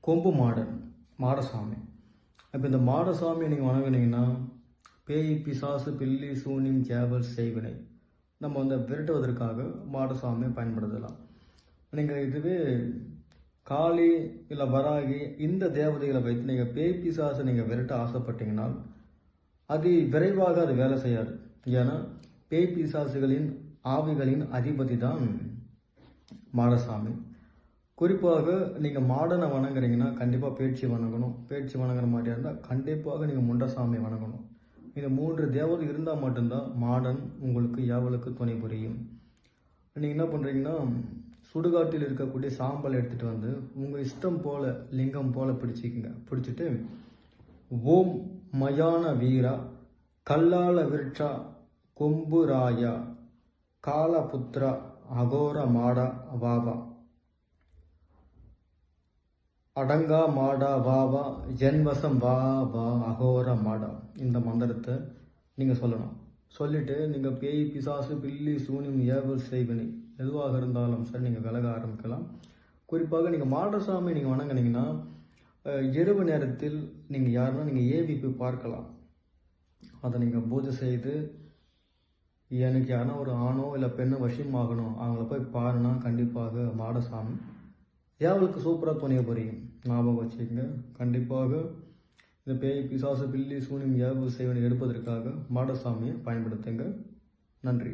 கொம்பு மாடசாமி. இப்போ இந்த மாடசாமியை நீங்கள் வணங்குனீங்கன்னா பேய் பிசாசு பில்லி சூனியம் ஜேவல் செய்வினை நம்ம விரட்டுவதற்காக மாடசாமியை பயன்படுத்தலாம். நீங்கள் இதுவே காளி இல்லை வராகி இந்த தேவதைகளை வைத்து நீங்கள் பேய் பிசாசை நீங்கள் விரட்ட ஆசைப்பட்டீங்கன்னா அது விரைவாக அது வேலை செய்யாது. ஏன்னா பேய் பிசாசுகளின் ஆவிகளின் அதிபதி தான் மாடசாமி. குறிப்பாக நீங்கள் மாடனை வணங்குறீங்கன்னா கண்டிப்பாக பேச்சு வணங்கணும். பேச்சு வணங்குற மாதிரியா இருந்தால் கண்டிப்பாக நீங்கள் முண்டசாமியை வணங்கணும். இந்த 3 தேவதை இருந்தால் மட்டும்தான் மாடன் உங்களுக்கு ஏவலுக்கு துணை புரியும். நீங்கள் என்ன பண்ணுறீங்கன்னா சுடுகாட்டில் இருக்கக்கூடிய சாம்பல் எடுத்துகிட்டு வந்து உங்கள் இஷ்டம் போல் லிங்கம் போல் பிடிச்சிட்டு ஓம் மயான வீரா கல்லால விருட்சா கொம்பு ராயா காலபுத்ரா அகோர மாடா வாவா அடங்கா மாடா வாவா ஜென்வசம் வா வா அகோர மாடா இந்த மந்திரத்தை நீங்கள் சொல்லணும். சொல்லிவிட்டு நீங்கள் பேய் பிசாசு பில்லி சூனியம் ஏவல் செய்வினை எதுவாக இருந்தாலும் சரி நீங்கள் விலக ஆரம்பிக்கலாம். குறிப்பாக நீங்கள் மாடசாமி நீங்கள் வணங்குனீங்கன்னா இரவு நேரத்தில் நீங்கள் யாருன்னா நீங்கள் ஏவிபி பார்க்கலாம். அதை நீங்கள் பூஜை செய்து எனக்கு யாருன்னா ஒரு ஆணோ இல்லை பெண்ணோ வசியமாகணும் அவங்கள போய் பாருன்னா கண்டிப்பாக மாடசாமி ஏவலுக்கு சூப்பராக துணைய புரியும். ஞாபகம் வச்சுக்கோங்க. கண்டிப்பாக இந்த பேய் பிசாசு பில்லி சூனியம் ஏவல் செய்வனை எடுப்பதற்காக மாடசாமியை பயன்படுத்துங்க. நன்றி.